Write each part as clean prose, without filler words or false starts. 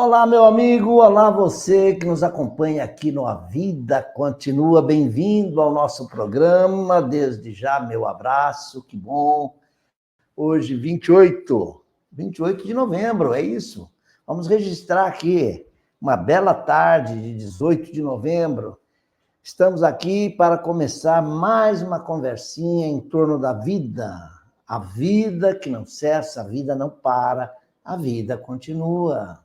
Olá, meu amigo, olá você que nos acompanha aqui no A Vida Continua. Bem-vindo ao nosso programa. Desde já, meu abraço, que bom. Hoje, 28 de novembro, é isso. Vamos registrar aqui uma bela tarde de 18 de novembro. Estamos aqui para começar mais uma conversinha em torno da vida. A vida que não cessa, a vida não para, a vida continua.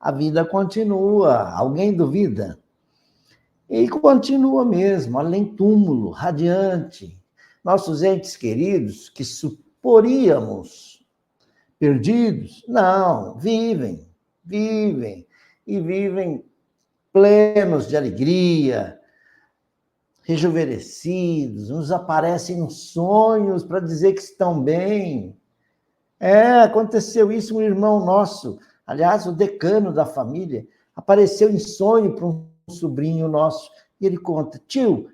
A vida continua. Alguém duvida? E continua mesmo, além túmulo, radiante. Nossos entes queridos, que suporíamos perdidos, não, vivem, e vivem plenos de alegria, rejuvenescidos, nos aparecem nos sonhos para dizer que estão bem. Aconteceu isso, um irmão nosso, aliás, o decano da família, apareceu em sonho para um sobrinho nosso, e ele conta, tio,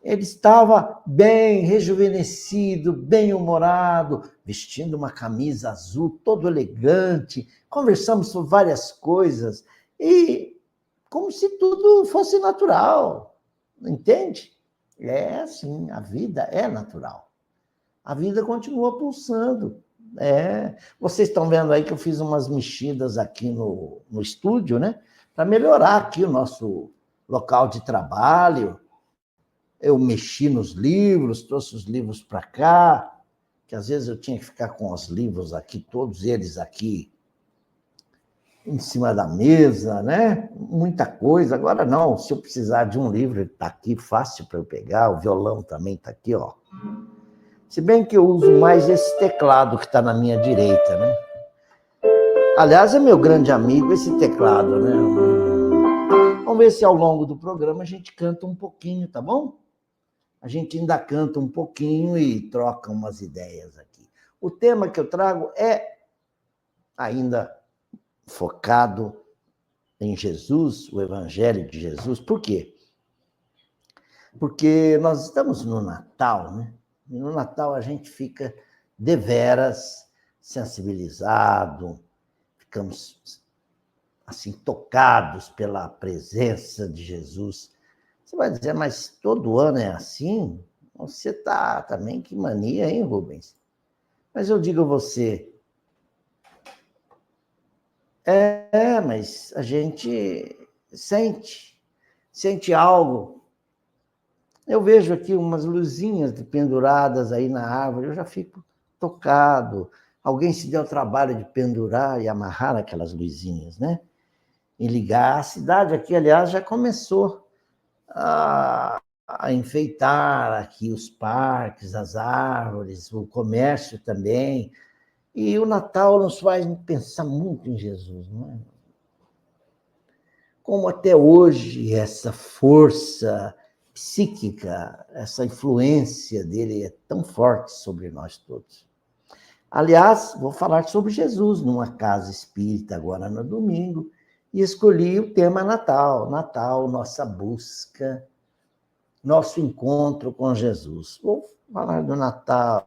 ele estava bem, rejuvenescido, bem-humorado, vestindo uma camisa azul, todo elegante, conversamos sobre várias coisas, e como se tudo fosse natural, entende? É assim, a vida é natural. A vida continua pulsando. Vocês estão vendo aí que eu fiz umas mexidas aqui no estúdio, né? Para melhorar aqui o nosso local de trabalho. Eu mexi nos livros, trouxe os livros para cá, que às vezes eu tinha que ficar com os livros aqui, todos eles aqui em cima da mesa, né? Muita coisa. Agora não, se eu precisar de um livro, ele está aqui fácil para eu pegar, o violão também está aqui, ó. Se bem que eu uso mais esse teclado que está na minha direita, né? Aliás, é meu grande amigo esse teclado, né? Vamos ver se ao longo do programa a gente canta um pouquinho, tá bom? A gente ainda canta um pouquinho e troca umas ideias aqui. O tema que eu trago é ainda focado em Jesus, o Evangelho de Jesus. Por quê? Porque nós estamos no Natal, né? E no Natal a gente fica deveras sensibilizado, ficamos assim tocados pela presença de Jesus. Você vai dizer, mas todo ano é assim? Você tá também, que mania, hein, Rubens? Mas eu digo a você, mas a gente sente algo. Eu vejo aqui umas luzinhas penduradas aí na árvore, eu já fico tocado. Alguém se deu o trabalho de pendurar e amarrar aquelas luzinhas, né? E ligar. A cidade aqui, aliás, já começou a enfeitar aqui os parques, as árvores, o comércio também. E o Natal nos faz pensar muito em Jesus, não é? Como até hoje essa força psíquica, essa influência dele é tão forte sobre nós todos. Aliás, vou falar sobre Jesus numa casa espírita agora no domingo, e escolhi o tema Natal. Natal, nossa busca, nosso encontro com Jesus. Vou falar do Natal,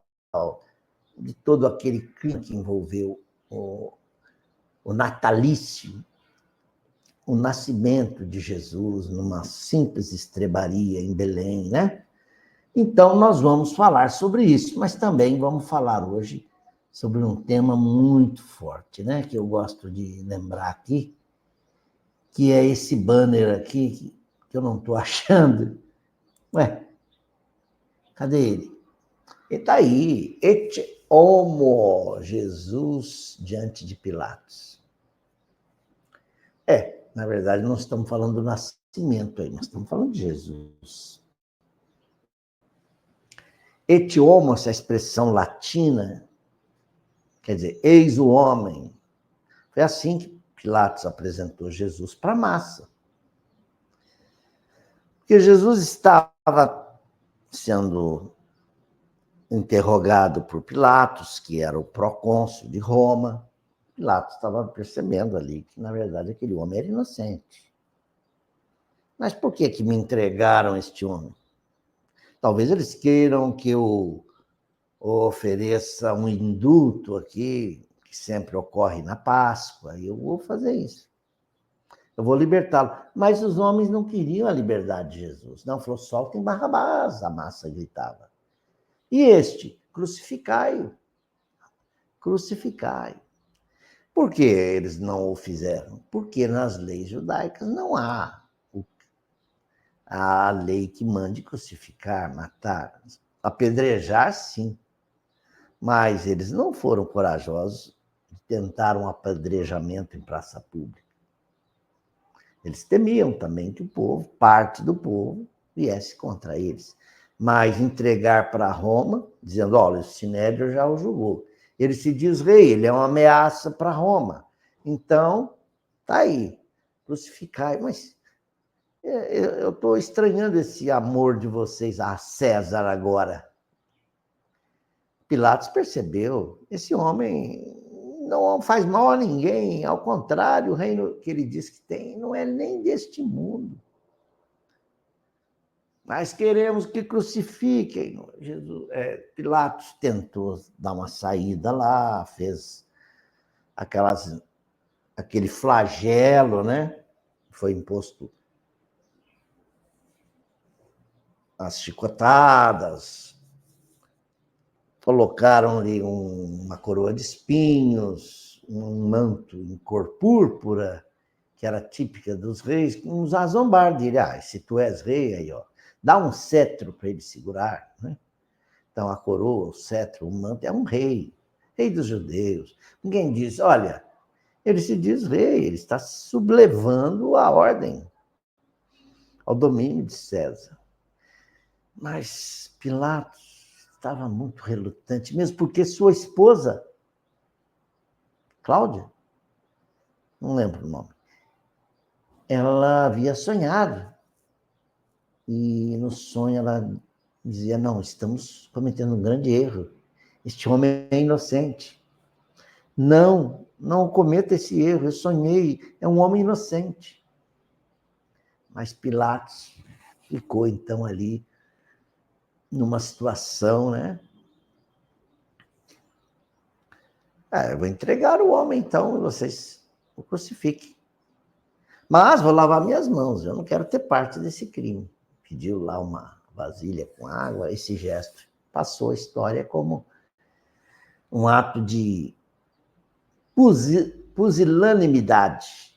de todo aquele clima que envolveu o natalício, o nascimento de Jesus numa simples estrebaria em Belém, né? Então, nós vamos falar sobre isso, mas também vamos falar hoje sobre um tema muito forte, né? Que eu gosto de lembrar aqui, que é esse banner aqui, que eu não estou achando. Ué, cadê ele? Ele está aí, et homo, Jesus diante de Pilatos. Na verdade, não estamos falando do nascimento aí, nós estamos falando de Jesus. Et homo, essa expressão latina, quer dizer, eis o homem. Foi assim que Pilatos apresentou Jesus para a massa. Porque Jesus estava sendo interrogado por Pilatos, que era o procônsul de Roma. Pilatos estava percebendo ali que, na verdade, aquele homem era inocente. Mas por que me entregaram este homem? Talvez eles queiram que eu ofereça um indulto aqui, que sempre ocorre na Páscoa, e eu vou fazer isso. eu vou libertá-lo. Mas os homens não queriam a liberdade de Jesus. Não, falou, soltem Barrabás, a massa gritava. E este, crucificai-o. Crucificai. Por que eles não o fizeram? Porque nas leis judaicas não há a lei que mande crucificar, matar. Apedrejar, sim. Mas eles não foram corajosos e tentaram um apedrejamento em praça pública. Eles temiam também que o povo, parte do povo, viesse contra eles. Mas entregar para Roma, dizendo, olha, o Sinédrio já o julgou. Ele se diz rei, ele é uma ameaça para Roma. Então, tá aí, crucificai. Mas eu estou estranhando esse amor de vocês a César agora. Pilatos percebeu, esse homem não faz mal a ninguém, ao contrário, o reino que ele diz que tem não é nem deste mundo. Mas queremos que crucifiquem. Pilatos tentou dar uma saída lá, fez aquele flagelo, né? Foi imposto as chicotadas, colocaram-lhe uma coroa de espinhos, um manto em cor púrpura, que era típica dos reis, uns a zombar, diria, se tu és rei, aí, ó, dá um cetro para ele segurar, né? Então, a coroa, o cetro, o manto, é um rei, rei dos judeus. Ninguém diz, olha, ele se diz rei, ele está sublevando a ordem, ao domínio de César. Mas Pilatos estava muito relutante, mesmo porque sua esposa, Cláudia, não lembro o nome, ela havia sonhado. E no sonho ela dizia, não, estamos cometendo um grande erro. Este homem é inocente. Não cometa esse erro, eu sonhei, é um homem inocente. Mas Pilatos ficou, então, ali, numa situação, né? Eu vou entregar o homem, então, e vocês o crucifiquem. Mas vou lavar minhas mãos, eu não quero ter parte desse crime. Pediu lá uma vasilha com água, esse gesto passou a história como um ato de pusilanimidade,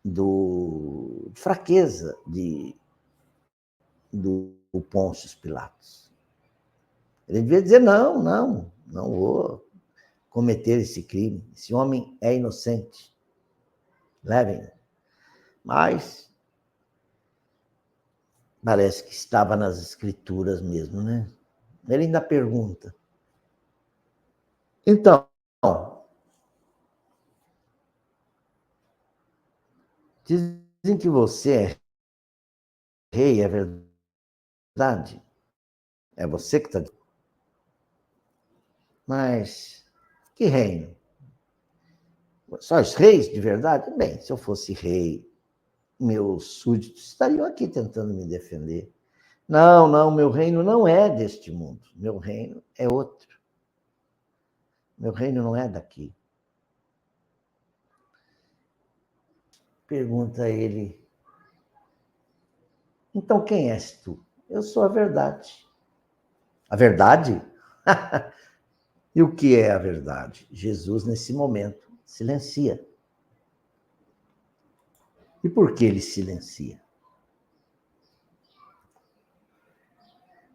de fraqueza do Pôncio Pilatos. Ele devia dizer, não vou cometer esse crime, esse homem é inocente, levem. Mas parece que estava nas escrituras mesmo, né? Ele ainda pergunta, então, dizem que você é rei, é verdade? É você que está... Mas que reino? Só os reis de verdade? Bem, se eu fosse rei, meus súditos estariam aqui tentando me defender. Não, meu reino não é deste mundo. Meu reino é outro. Meu reino não é daqui. Pergunta ele, então quem és tu? Eu sou a verdade. A verdade? E o que é a verdade? Jesus, nesse momento, silencia. E por que ele silencia?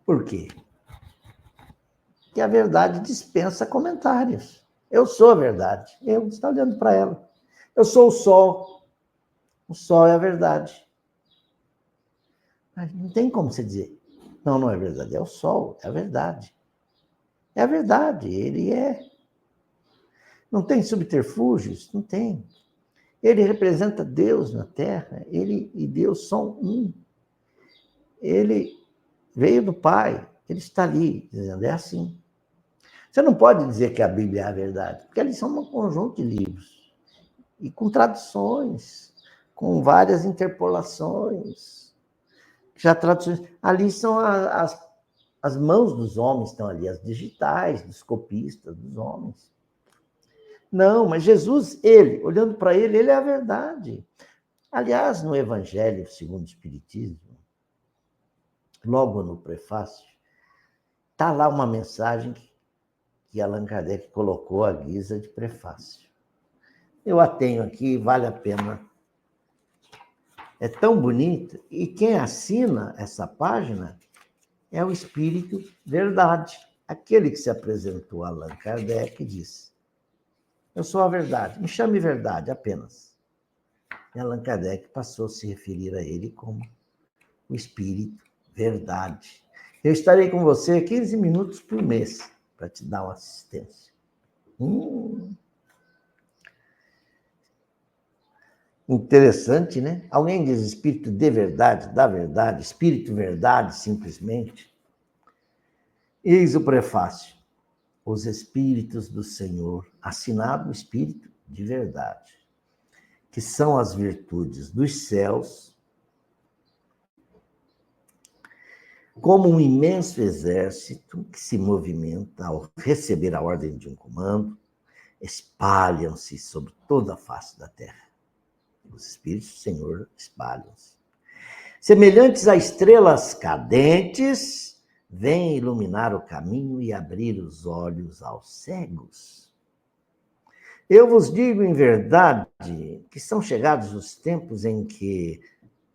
Por quê? Porque a verdade dispensa comentários. Eu sou a verdade. Eu estou olhando para ela. Eu sou o sol. O sol é a verdade. Mas não tem como você dizer, não é verdade. É o sol, é a verdade. É a verdade, ele é. Não tem subterfúgios? Não tem. Ele representa Deus na Terra, ele e Deus são um. Ele veio do Pai, ele está ali, dizendo, é assim. Você não pode dizer que a Bíblia é a verdade, porque eles são um conjunto de livros, e com traduções, com várias interpolações. Já traduções. Ali são as mãos dos homens, estão ali, as digitais, dos copistas, dos homens. Não, mas Jesus, ele, olhando para ele é a verdade. Aliás, no Evangelho segundo o Espiritismo, logo no prefácio, está lá uma mensagem que Allan Kardec colocou à guisa de prefácio. Eu a tenho aqui, vale a pena. É tão bonita, e quem assina essa página é o Espírito Verdade, aquele que se apresentou a Allan Kardec e disse: eu sou a verdade, me chame verdade apenas. E Allan Kardec passou a se referir a ele como o Espírito Verdade. Eu estarei com você 15 minutos por mês para te dar uma assistência. Interessante, né? Alguém diz Espírito de verdade, da verdade, Espírito Verdade, simplesmente. Eis o prefácio. Os Espíritos do Senhor, assinado o Espírito de verdade, que são as virtudes dos céus, como um imenso exército que se movimenta ao receber a ordem de um comando, espalham-se sobre toda a face da terra. Os Espíritos do Senhor espalham-se. Semelhantes a estrelas cadentes, vêm iluminar o caminho e abrir os olhos aos cegos. Eu vos digo em verdade que são chegados os tempos em que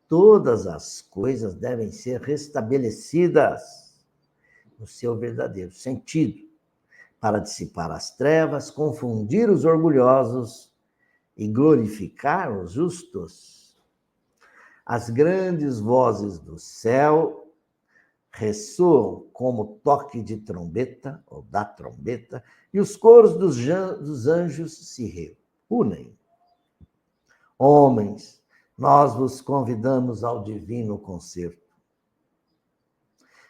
todas as coisas devem ser restabelecidas no seu verdadeiro sentido, para dissipar as trevas, confundir os orgulhosos e glorificar os justos. As grandes vozes do céu ressoam como toque de trombeta, ou da trombeta, e os coros dos anjos se reúnem. Homens, nós vos convidamos ao divino concerto.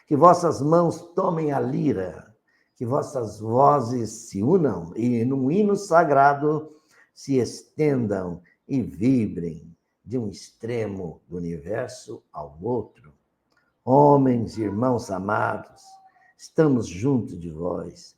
Que vossas mãos tomem a lira, que vossas vozes se unam e, num hino sagrado, se estendam e vibrem de um extremo do universo ao outro. Homens, irmãos amados, estamos junto de vós.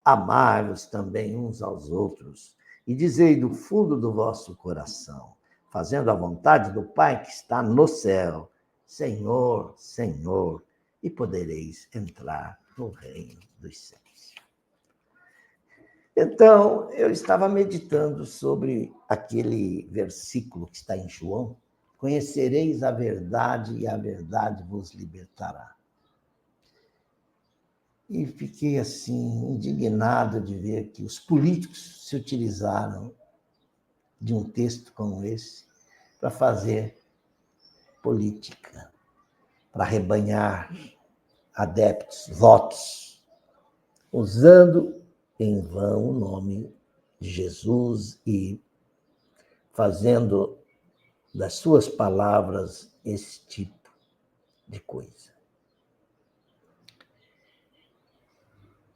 Amai-vos também uns aos outros e dizei do fundo do vosso coração, fazendo a vontade do Pai que está no céu: Senhor, Senhor, e podereis entrar no reino dos céus. Então, eu estava meditando sobre aquele versículo que está em João: conhecereis a verdade e a verdade vos libertará. E fiquei assim, indignado de ver que os políticos se utilizaram de um texto como esse para fazer política, para rebanhar adeptos, votos, usando em vão o nome de Jesus e fazendo das suas palavras esse tipo de coisa.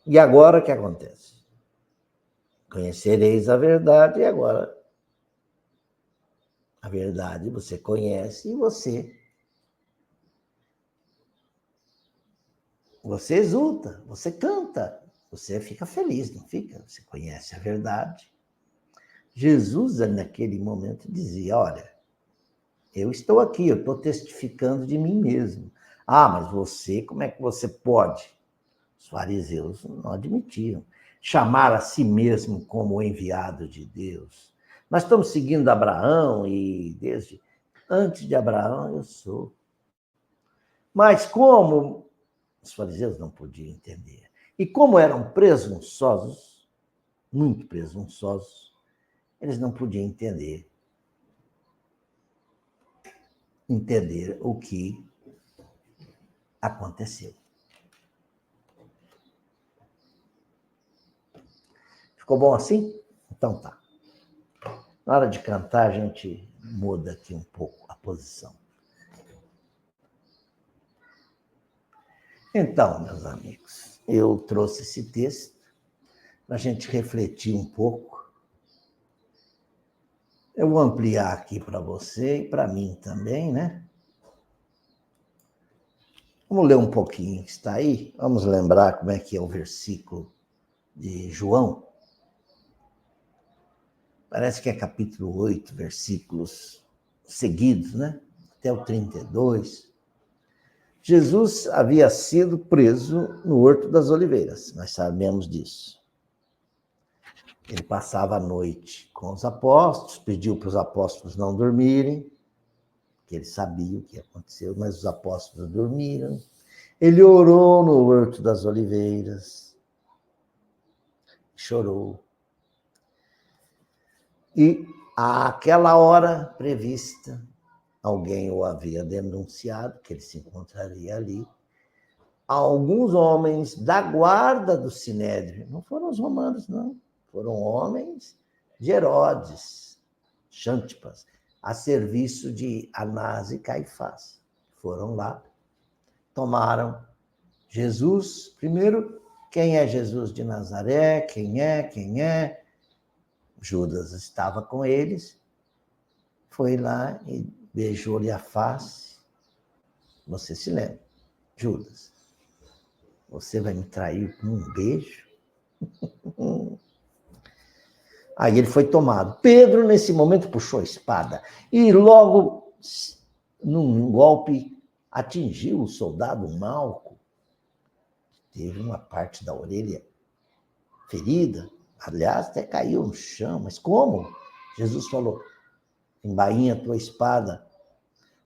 E agora o que acontece? Conhecereis a verdade, e agora a verdade você conhece e você exulta, você canta, você fica feliz, não fica? Você conhece a verdade. Jesus, naquele momento, dizia: olha, eu estou aqui, eu estou testificando de mim mesmo. Ah, mas você, como é que você pode? Os fariseus não admitiam chamar a si mesmo como enviado de Deus. Nós estamos seguindo Abraão e desde antes de Abraão eu sou. Mas como os fariseus não podiam entender, e como eram presunçosos, muito presunçosos, eles não podiam entender o que aconteceu. Ficou bom assim? Então tá. Na hora de cantar, a gente muda aqui um pouco a posição. Então, meus amigos, eu trouxe esse texto para a gente refletir um pouco. Eu vou ampliar aqui para você e para mim também, né? Vamos ler um pouquinho que está aí. Vamos lembrar como é que é o versículo de João. Parece que é capítulo 8, versículos seguidos, né? Até o 32. Jesus havia sido preso no Horto das Oliveiras, nós sabemos disso. Ele passava a noite com os apóstolos, pediu para os apóstolos não dormirem, que ele sabia o que aconteceu, mas os apóstolos dormiram. Ele orou no Horto das Oliveiras, chorou. E àquela hora prevista, alguém o havia denunciado, que ele se encontraria ali. Alguns homens da guarda do Sinédrio, não foram os romanos, não, foram homens de Herodes, Xantipas, a serviço de Anás e Caifás. Foram lá, tomaram Jesus. Primeiro, quem é Jesus de Nazaré? Quem é? Judas estava com eles, foi lá e beijou-lhe a face. Você se lembra? Judas, você vai me trair com um beijo? Aí ele foi tomado. Pedro, nesse momento, puxou a espada e logo, num golpe, atingiu o soldado Malco. Teve uma parte da orelha ferida. Aliás, até caiu no chão. Mas como? Jesus falou, embainha a tua espada.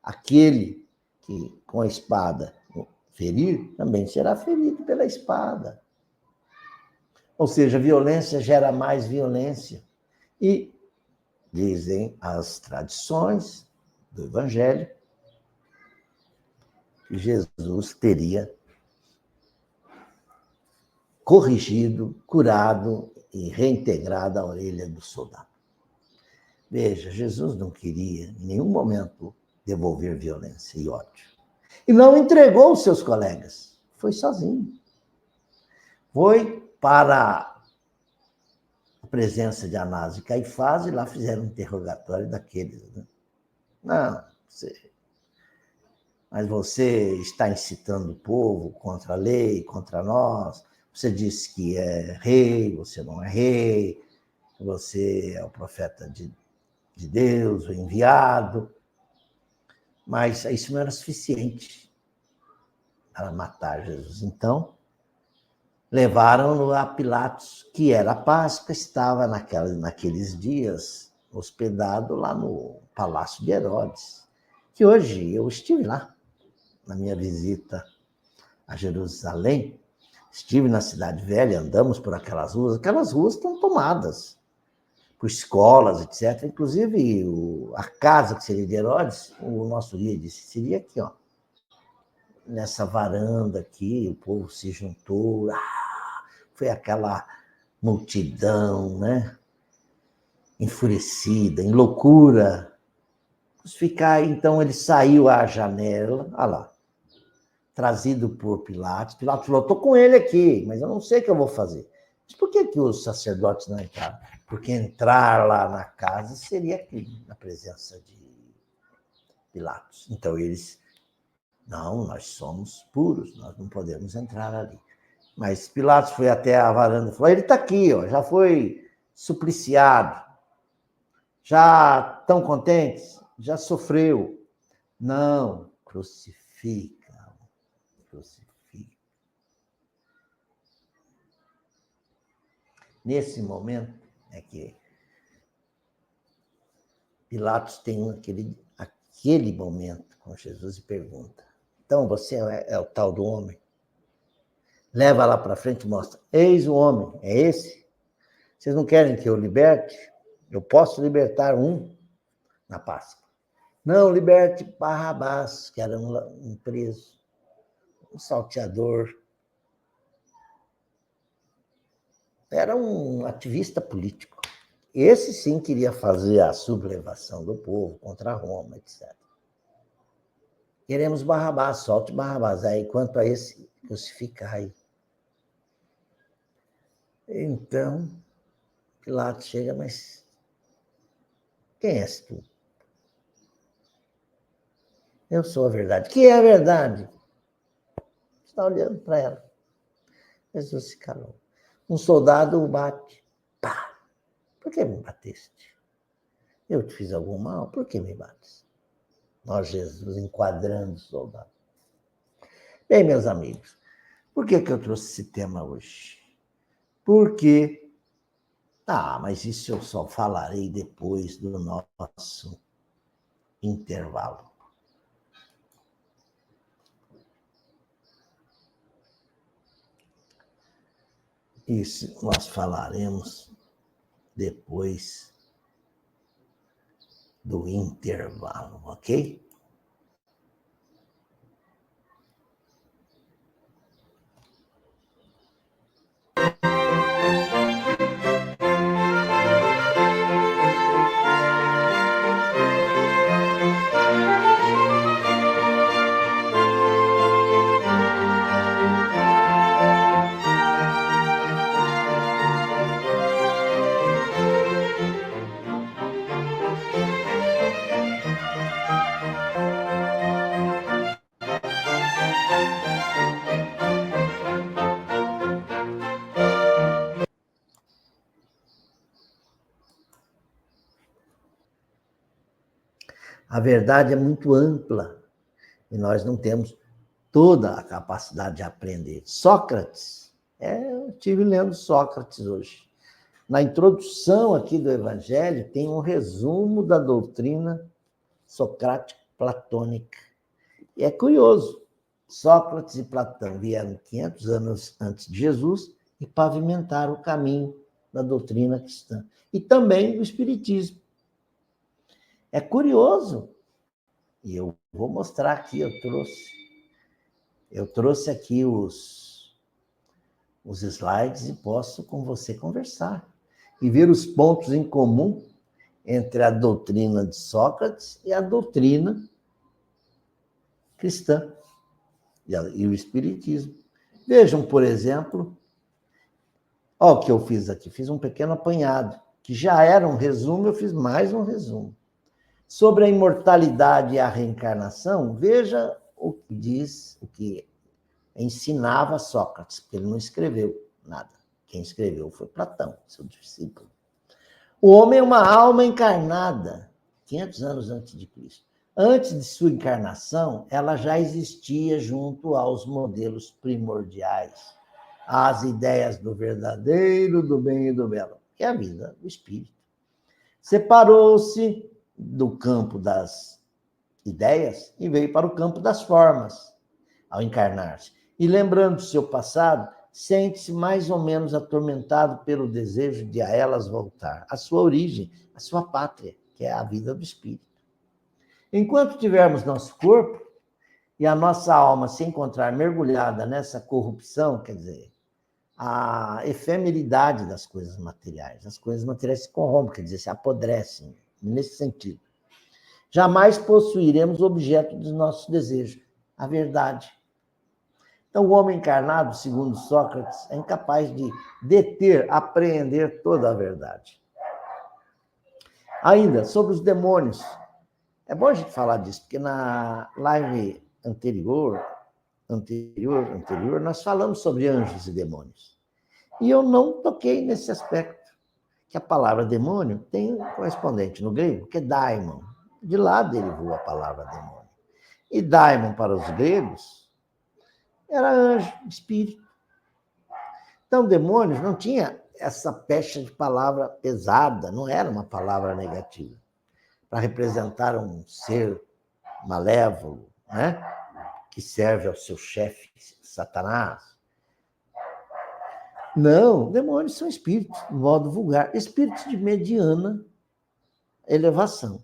Aquele que com a espada ferir, também será ferido pela espada. Ou seja, violência gera mais violência. E dizem as tradições do Evangelho que Jesus teria corrigido, curado e reintegrado a orelha do soldado. Veja, Jesus não queria em nenhum momento devolver violência e ódio. E não entregou os seus colegas. Foi sozinho. Foi para a presença de Anás e Caifás e lá fizeram um interrogatório daqueles. Né? Não, mas você está incitando o povo contra a lei, contra nós. Você disse que é rei, você não é rei. Você é o profeta de Deus, o enviado. Mas isso não era suficiente para matar Jesus. Então, levaram-no a Pilatos, que era a Páscoa, estava naqueles dias hospedado lá no Palácio de Herodes, que hoje eu estive lá, na minha visita a Jerusalém, estive na Cidade Velha, andamos por aquelas ruas estão tomadas por escolas, etc. Inclusive, a casa que seria de Herodes, o nosso guia disse, seria aqui, ó, nessa varanda aqui, o povo se juntou, foi aquela multidão, né? Enfurecida, em loucura. Crucificar, então ele saiu à janela, olha lá, trazido por Pilatos. Pilatos falou, estou com ele aqui, mas eu não sei o que eu vou fazer. Mas por que os sacerdotes não entraram? Porque entrar lá na casa seria crime, na presença de Pilatos. Então eles, não, nós somos puros, nós não podemos entrar ali. Mas Pilatos foi até a varanda e falou, ele está aqui, ó, já foi supliciado, já estão contentes? Já sofreu. Não, crucifica. Nesse momento é que Pilatos tem aquele momento com Jesus e pergunta, então você é o tal do homem? Leva lá para frente e mostra, eis o homem, é esse? Vocês não querem que eu liberte? Eu posso libertar um na Páscoa. Não, liberte Barrabás, que era um preso, um salteador. Era um ativista político. Esse sim queria fazer a sublevação do povo contra Roma, etc. Queremos Barrabás, solte Barrabás. Aí, quanto a esse, crucificai. Então, Pilatos chega, mas quem és tu? Eu sou a verdade. Que é a verdade? Você está olhando para ela. Jesus se calou. Um soldado o bate. Pá! Por que me bateste? Eu te fiz algum mal? Por que me bates? Ó Jesus, enquadrando o soldado. Bem, meus amigos, por que eu trouxe esse tema hoje? Porque, mas isso eu só falarei depois do nosso intervalo. Isso nós falaremos depois do intervalo, ok? A verdade é muito ampla e nós não temos toda a capacidade de aprender. Sócrates, eu estive lendo Sócrates hoje. Na introdução aqui do Evangelho tem um resumo da doutrina socrática platônica. E é curioso, Sócrates e Platão vieram 500 anos antes de Jesus e pavimentaram o caminho da doutrina cristã. E também do Espiritismo. É curioso, e eu vou mostrar aqui, eu trouxe aqui os slides e posso com você conversar e ver os pontos em comum entre a doutrina de Sócrates e a doutrina cristã e o Espiritismo. Vejam, por exemplo, olha o que eu fiz aqui, fiz um pequeno apanhado, que já era um resumo, eu fiz mais um resumo. Sobre a imortalidade e a reencarnação, veja o que diz, o que ensinava Sócrates, porque ele não escreveu nada. Quem escreveu foi Platão, seu discípulo. O homem é uma alma encarnada, 500 anos antes de Cristo. Antes de sua encarnação, ela já existia junto aos modelos primordiais, às ideias do verdadeiro, do bem e do belo, que é a vida do espírito. Separou-se do campo das ideias e veio para o campo das formas, ao encarnar-se. E lembrando seu passado, sente-se mais ou menos atormentado pelo desejo de a elas voltar, à sua origem, à sua pátria, que é a vida do espírito. Enquanto tivermos nosso corpo e a nossa alma se encontrar mergulhada nessa corrupção, quer dizer, a efemeridade das coisas materiais. As coisas materiais se corrompem, quer dizer, se apodrecem, nesse sentido. Jamais possuiremos o objeto dos nossos desejos, a verdade. Então, o homem encarnado, segundo Sócrates, é incapaz de deter, apreender toda a verdade. Ainda, sobre os demônios. É bom a gente falar disso, porque na live anterior, nós falamos sobre anjos e demônios. E eu não toquei nesse aspecto, que a palavra demônio tem um correspondente no grego, que é daimon. De lá derivou a palavra demônio. E daimon, para os gregos, era anjo, espírito. Então, demônios não tinha essa pecha de palavra pesada, não era uma palavra negativa, para representar um ser malévolo, né? Que serve ao seu chefe, Satanás. Não, demônios são espíritos, de modo vulgar, espíritos de mediana elevação.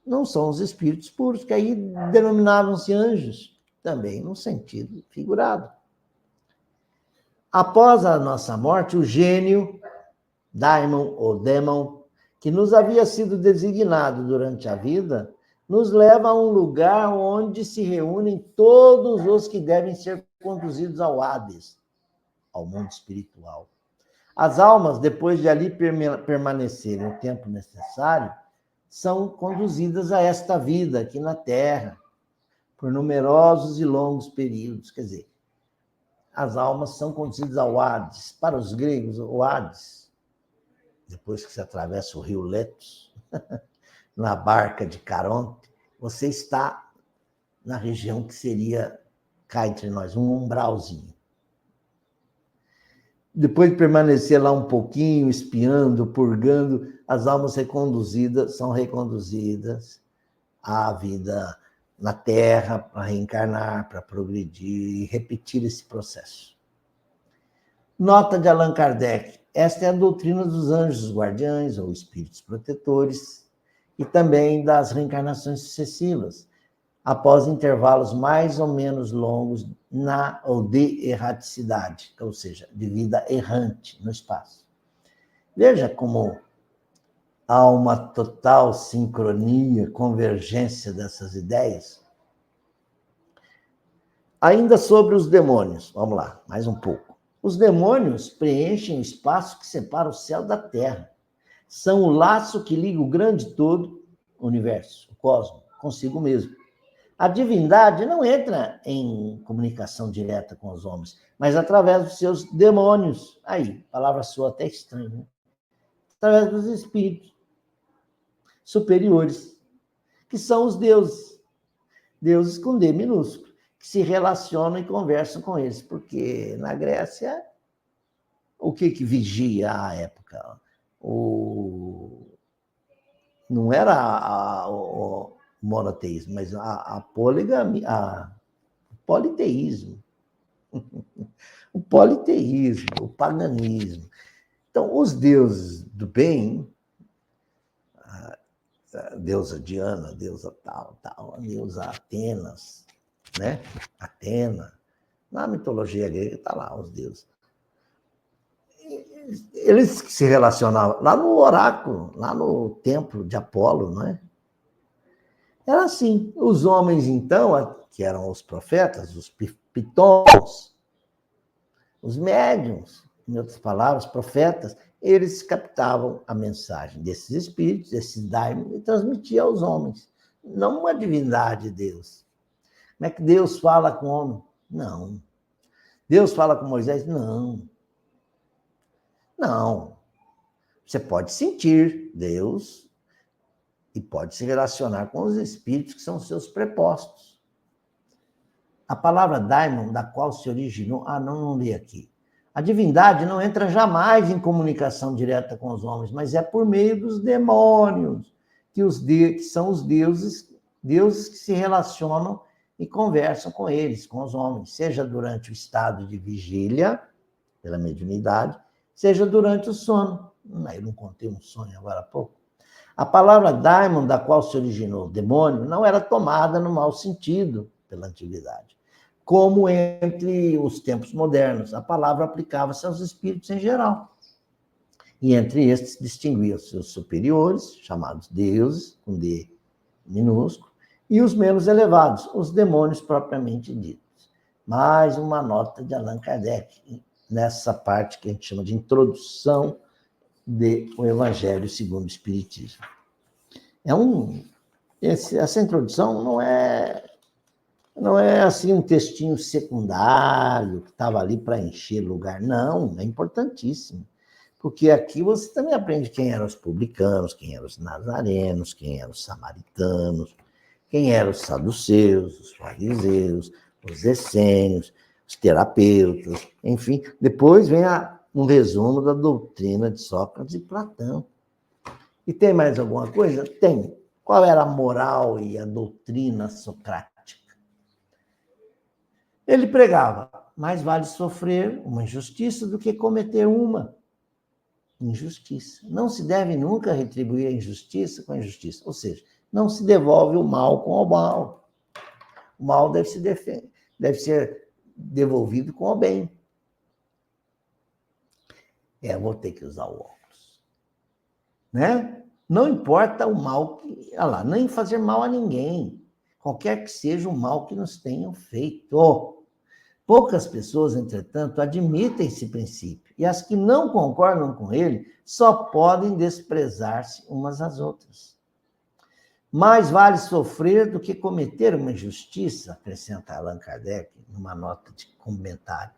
Não são os espíritos puros, que aí denominavam-se anjos, também no sentido figurado. Após a nossa morte, o gênio, daimon ou demon, que nos havia sido designado durante a vida, nos leva a um lugar onde se reúnem todos os que devem ser conduzidos ao Hades, ao mundo espiritual. As almas, depois de ali permanecerem o tempo necessário, são conduzidas a esta vida aqui na Terra, por numerosos e longos períodos. Quer dizer, as almas são conduzidas ao Hades. Para os gregos, o Hades, depois que se atravessa o rio Letos, na barca de Caronte, você está na região que seria, cá entre nós, um umbralzinho. Depois de permanecer lá um pouquinho, espiando, purgando, as almas reconduzidas são reconduzidas à vida na Terra, para reencarnar, para progredir e repetir esse processo. Nota de Allan Kardec. Esta é a doutrina dos anjos guardiães, ou espíritos protetores, e também das reencarnações sucessivas, após intervalos mais ou menos longos ou de erraticidade, ou seja, de vida errante no espaço. Veja como há uma total sincronia, convergência dessas ideias. Ainda sobre os demônios, vamos lá, mais um pouco. Os demônios preenchem o espaço que separa o céu da terra. São o laço que liga o grande todo, o universo, o cosmos, consigo mesmo. A divindade não entra em comunicação direta com os homens, mas através dos seus demônios. Aí, palavra sua até estranha, né? Através dos espíritos superiores, que são os deuses. Deuses com D minúsculo, que se relacionam e conversam com eles. Porque na Grécia, o que vigia à época? Não era o monoteísmo, mas a poligamia, o politeísmo. O politeísmo, o paganismo. Então, os deuses do bem, a deusa Diana, a deusa tal, a deusa Atenas, né? Atena, na mitologia grega está lá os deuses. Eles se relacionavam lá no oráculo, lá no templo de Apolo, não é? Era assim. Os homens, então, que eram os profetas, os pitons, os médiuns, em outras palavras, profetas, eles captavam a mensagem desses espíritos, desses daimons, e transmitiam aos homens. Não uma divindade de Deus. Como é que Deus fala com o homem? Não. Deus fala com Moisés? Não. Não. Você pode sentir Deus e pode se relacionar com os espíritos que são seus prepostos. A palavra daimon, da qual se originou... não li aqui. A divindade não entra jamais em comunicação direta com os homens, mas é por meio dos demônios, que são os deuses que se relacionam e conversam com eles, com os homens, seja durante o estado de vigília, pela mediunidade, seja durante o sono. Eu não contei um sonho agora há pouco. A palavra daimon, da qual se originou demônio, não era tomada no mau sentido pela antiguidade. Como entre os tempos modernos, a palavra aplicava-se aos espíritos em geral. E entre estes distinguiam-se os superiores, chamados deuses, com D minúsculo, e os menos elevados, os demônios propriamente ditos. Mais uma nota de Allan Kardec, nessa parte que a gente chama de introdução do Evangelho segundo o Espiritismo. Essa introdução não é assim um textinho secundário que estava ali para encher lugar. Não, é importantíssimo. Porque aqui você também aprende quem eram os publicanos, quem eram os nazarenos, quem eram os samaritanos, quem eram os saduceus, os fariseus, os essênios, os terapeutas, enfim. Depois vem um resumo da doutrina de Sócrates e Platão. E tem mais alguma coisa? Tem. Qual era a moral e a doutrina socrática? Ele pregava: mais vale sofrer uma injustiça do que cometer uma injustiça. Não se deve nunca retribuir a injustiça com a injustiça. Ou seja, não se devolve o mal com o mal. O mal deve ser devolvido com o bem. Eu vou ter que usar o óculos. Né? Não importa o mal nem fazer mal a ninguém. Qualquer que seja o mal que nos tenham feito. Poucas pessoas, entretanto, admitem esse princípio, e as que não concordam com ele só podem desprezar-se umas às outras. Mais vale sofrer do que cometer uma injustiça, acrescenta Allan Kardec, numa nota de comentário.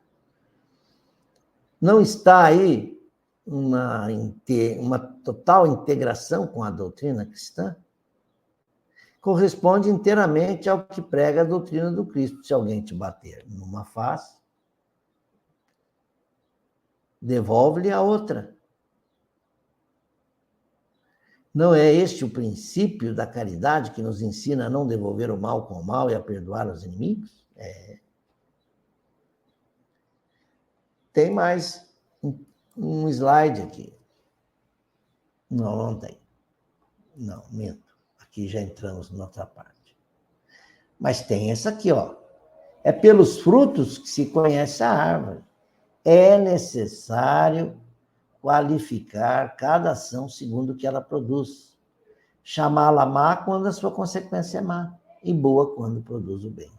Não está aí uma total integração com a doutrina cristã? corresponde inteiramente ao que prega a doutrina do Cristo. Se alguém te bater numa face, devolve-lhe a outra. Não é este o princípio da caridade que nos ensina a não devolver o mal com o mal e a perdoar os inimigos? Tem mais um slide aqui. Não tem. Não, minto. Aqui já entramos na outra parte. Mas tem essa aqui, ó. É pelos frutos que se conhece a árvore. É necessário qualificar cada ação segundo o que ela produz. Chamá-la má quando a sua consequência é má, e boa quando produz o bem.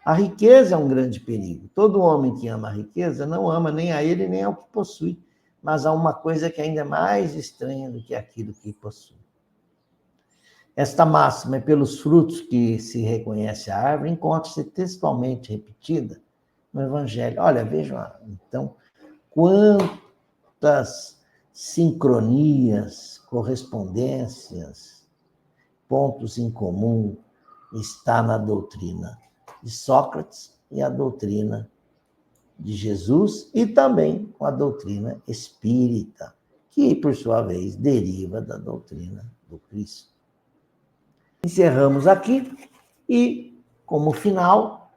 A riqueza é um grande perigo. Todo homem que ama a riqueza não ama nem a ele nem ao que possui, mas há uma coisa que é ainda mais estranha do que aquilo que possui. Esta máxima é pelos frutos que se reconhece a árvore, encontra-se textualmente repetida no Evangelho. Olha, vejam, então, quantas sincronias, correspondências, pontos em comum está na doutrina de Sócrates e a doutrina de Jesus e também com a doutrina espírita, que, por sua vez, deriva da doutrina do Cristo. Encerramos aqui e, como final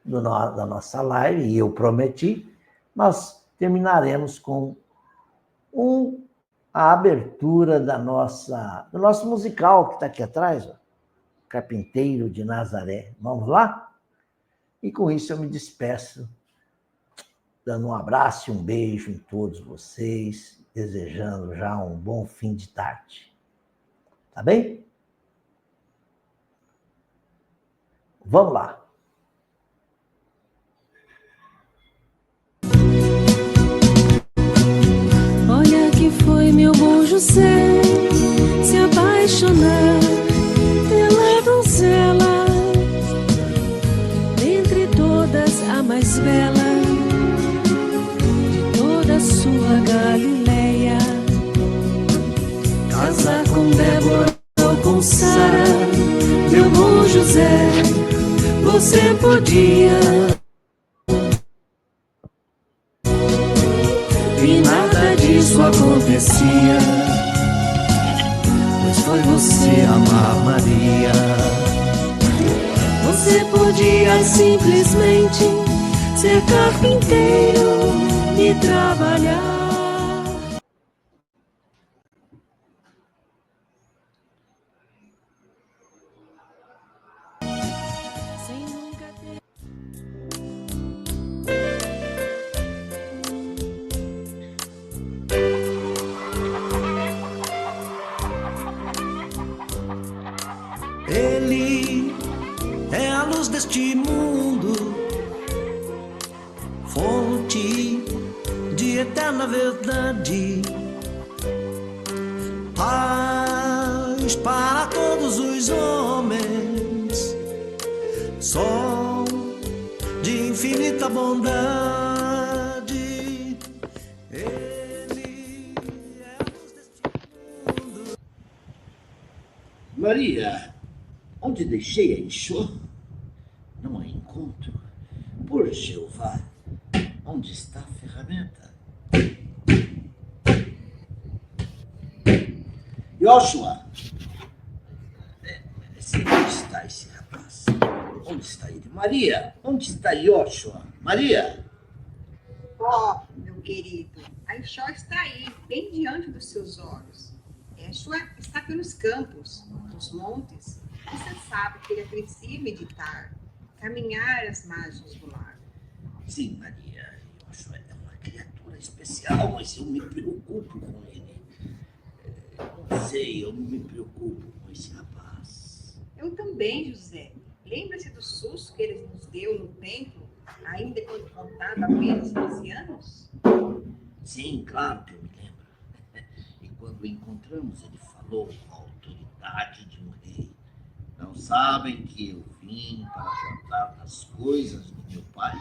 da nossa live, e eu prometi, nós terminaremos com a abertura do nosso musical que está aqui atrás, ó, Carpinteiro de Nazaré. Vamos lá? E com isso eu me despeço, dando um abraço e um beijo em todos vocês, desejando já um bom fim de tarde. Tá bem? Vamos lá. Olha que foi meu bom José se apaixonar pela donzela, dentre todas a mais bela de toda a sua Galileia. Casar com Débora ou com Sara, meu bom José, você podia. E nada disso acontecia, pois foi você amar Maria. Você podia simplesmente ser carpinteiro e trabalhar. Sem nunca ter... Ele é a luz deste mundo, fonte de eterna verdade, paz para todos os homens, sol de infinita bondade. Ele é a luz deste mundo. Maria, onde deixei a enxô? Não a encontro. Por Jeová, onde está a ferramenta? Yoshua! Onde está esse rapaz? Onde está ele? Maria, onde está Yoshua? Maria! Ó, meu querido, a enxó está aí, bem diante dos seus olhos. Yeshua está pelos campos, nos montes. Você sabe que ele aprecia meditar, caminhar as margens do lago. Sim, Maria, Yoshua é uma criatura especial, mas eu me preocupo com ele. Não sei, eu me preocupo com esse rapaz. Eu também, José. Lembra-se do susto que ele nos deu no templo, ainda quando contava apenas 12 anos? Sim, claro que eu me lembro. E quando o encontramos, ele falou com a autoridade de um rei. Não sabem que eu vim para tratar das coisas do meu pai?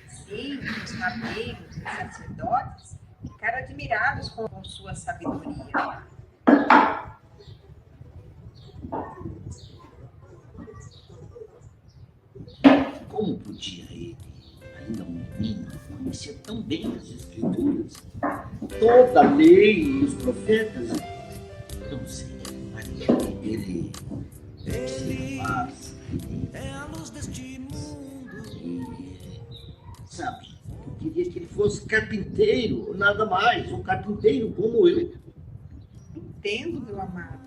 Sim, os rabinos e sacerdotes ficaram admirados com sua sabedoria. dia ele, ainda um menino, conhecia tão bem as Escrituras, toda a lei e os profetas. Não sei, Maria, ele observasse, É a luz deste mundo. sabe, eu queria que ele fosse carpinteiro, nada mais, um carpinteiro como eu. Entendo, meu amado.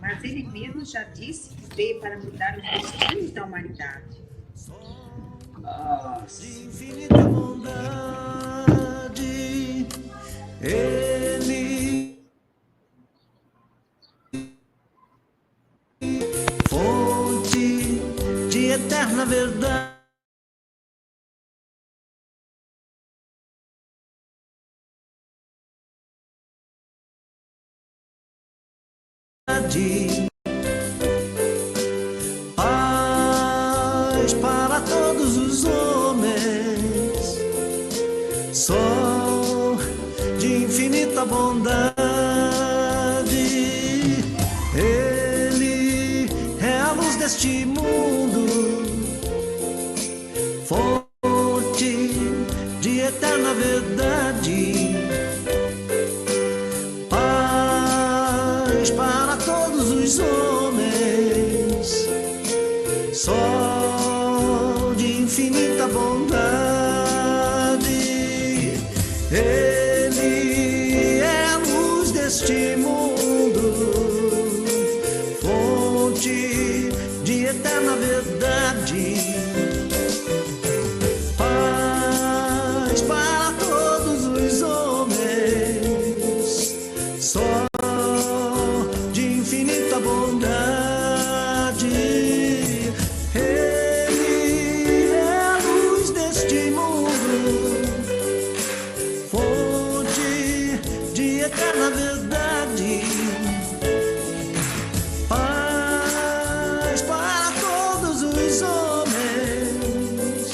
Mas ele mesmo já disse que veio para mudar os destinos da humanidade. De infinita bondade, ele fonte de eterna verdade. Paz para todos os homens, sol de infinita bondade, ele é a luz deste mundo, fonte de eterna verdade. Paz para todos os homens, sol de infinita bondade, ele é a luz deste mundo, fonte de eterna verdade. Paz para todos os homens, sol de infinita bondade, ele é a luz deste mundo, fonte de eterna verdade. Paz para todos os homens,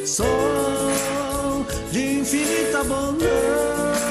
sol de infinita bondade.